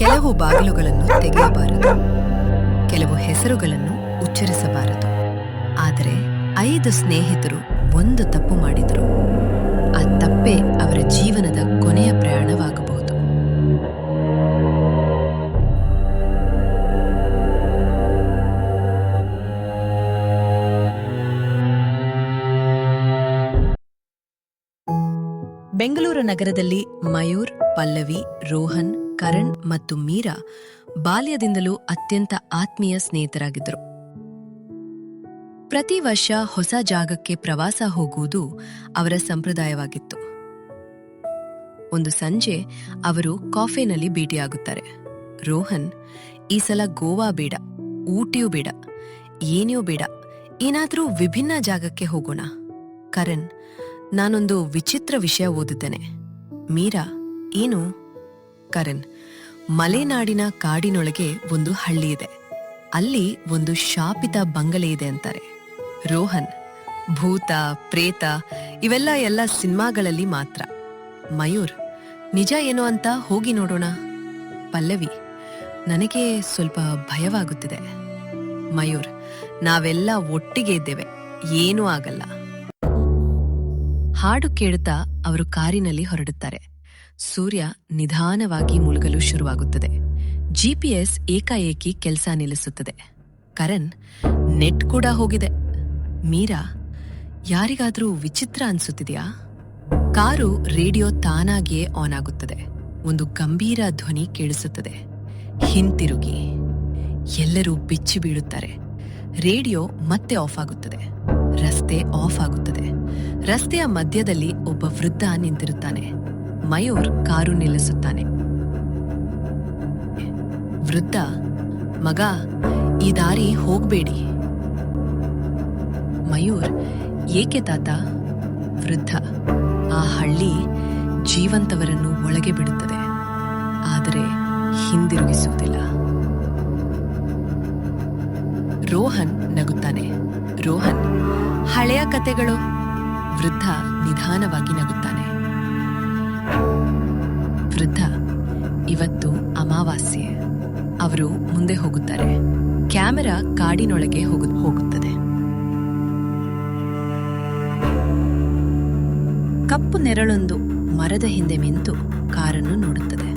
ಕೆಲವು ಬಾಗಿಲುಗಳನ್ನು ತೆಗೆಯಬಾರದು, ಕೆಲವು ಹೆಸರುಗಳನ್ನು ಉಚ್ಚರಿಸಬಾರದು. ಆದರೆ 5 ಸ್ನೇಹಿತರು ಒಂದು ತಪ್ಪು ಮಾಡಿದರು. ಆ ತಪ್ಪೇ ಅವರ ಜೀವನದ ಕೊನೆಯ ಪ್ರಯಾಣವಾಗಬಹುದು. ಬೆಂಗಳೂರು ನಗರದಲ್ಲಿ ಮಯೂರ್, ಪಲ್ಲವಿ, ರೋಹನ್, ಕರಣ್ ಮತ್ತು ಮೀರಾ ಬಾಲ್ಯದಿಂದಲೂ ಅತ್ಯಂತ ಆತ್ಮೀಯ ಸ್ನೇಹಿತರಾಗಿದ್ದರು. ಪ್ರತಿ ವರ್ಷ ಹೊಸ ಜಾಗಕ್ಕೆ ಪ್ರವಾಸ ಹೋಗುವುದು ಅವರ ಸಂಪ್ರದಾಯವಾಗಿತ್ತು. ಒಂದು ಸಂಜೆ ಅವರು ಕಾಫೆನಲ್ಲಿ ಭೇಟಿಯಾಗುತ್ತಾರೆ. ರೋಹನ್, ಈ ಸಲ ಗೋವಾ ಬೇಡ, ಊಟಿಯೂ ಬೇಡ, ಏನೇ ಬೇಡ, ಏನಾದರೂ ವಿಭಿನ್ನ ಜಾಗಕ್ಕೆ ಹೋಗೋಣ. ಕರಣ್, ನಾನೊಂದು ವಿಚಿತ್ರ ವಿಷಯ ಓದಿದ್ದೇನೆ. ಮೀರಾ, ಏನು? ಕರಣ್, ಮಲೆನಾಡಿನ ಕಾಡಿನೊಳಗೆ ಒಂದು ಹಳ್ಳಿ ಇದೆ, ಅಲ್ಲಿ ಒಂದು ಶಾಪಿತ ಬಂಗಲೆ ಇದೆ ಅಂತಾರೆ. ರೋಹನ್, ಭೂತ, ಪ್ರೇತ ಇವೆಲ್ಲ ಸಿನಿಮಾಗಳಲ್ಲಿ ಮಾತ್ರ. ಮಯೂರ್, ನಿಜ ಏನೋ ಅಂತ ಹೋಗಿ ನೋಡೋಣ. ಪಲ್ಲವಿ, ನನಗೆ ಸ್ವಲ್ಪ ಭಯವಾಗುತ್ತಿದೆ. ಮಯೂರ್, ನಾವೆಲ್ಲ ಒಟ್ಟಿಗೆ ಇದ್ದೇವೆ, ಏನೂ ಆಗಲ್ಲ. ಹಾಡು ಕೇಳುತ್ತಾ ಅವರು ಕಾರಿನಲ್ಲಿ ಹೊರಡುತ್ತಾರೆ. ಸೂರ್ಯ ನಿಧಾನವಾಗಿ ಮುಳುಗಲು ಶುರುವಾಗುತ್ತದೆ. ಜಿಪಿಎಸ್ ಏಕಾಏಕಿ ಕೆಲಸ ನಿಲ್ಲಿಸುತ್ತದೆ. ಕರಣ್, ನೆಟ್ ಕೂಡ ಹೋಗಿದೆ. ಮೀರಾ, ಯಾರಿಗಾದ್ರೂ ವಿಚಿತ್ರ ಅನ್ಸುತ್ತಿದೆಯಾ? ಕಾರು ರೇಡಿಯೋ ತಾನಾಗಿಯೇ ಆನ್ ಆಗುತ್ತದೆ. ಒಂದು ಗಂಭೀರ ಧ್ವನಿ ಕೇಳಿಸುತ್ತದೆ, ಹಿಂತಿರುಗಿ. ಎಲ್ಲರೂ ಬಿಚ್ಚಿ ಬೀಳುತ್ತಾರೆ. ರೇಡಿಯೋ ಮತ್ತೆ ಆಫ್ ಆಗುತ್ತದೆ. ರಸ್ತೆ ಆಫ್ ಆಗುತ್ತದೆ. ರಸ್ತೆಯ ಮಧ್ಯದಲ್ಲಿ ಒಬ್ಬ ವೃದ್ಧ ನಿಂತಿರುತ್ತಾನೆ. ಮಯೂರ್ ಕಾರು ನಿಲ್ಲಿಸುತ್ತಾನೆ. ವೃದ್ಧ, ಮಗ, ಈ ದಾರಿ ಹೋಗ್ಬೇಡಿ. ಮಯೂರ್, ಏಕೆ ತಾತ? ವೃದ್ಧ, ಆ ಹಳ್ಳಿ ಜೀವಂತವರನ್ನು ಒಳಗೆ ಬಿಡುತ್ತದೆ, ಆದರೆ ಹಿಂದಿರುಗಿಸುವುದಿಲ್ಲ. ರೋಹನ್ ನಗುತ್ತಾನೆ. ರೋಹನ್, ಹಳೆಯ ಕತೆಗಳು. ವೃದ್ಧ ನಿಧಾನವಾಗಿ ನಗುತ್ತಾನೆ. ವೃದ್ಧ, ಇವತ್ತು ಅಮಾವಾಸ್ಯೆ. ಅವರು ಮುಂದೆ ಹೋಗುತ್ತಾರೆ. ಕ್ಯಾಮೆರಾ ಕಾಡಿನೊಳಗೆ ಹೋಗುತ್ತದೆ. ಕಪ್ಪು ನೆರಳೊಂದು ಮರದ ಹಿಂದೆ ನಿಂತು ಕಾರನ್ನು ನೋಡುತ್ತದೆ.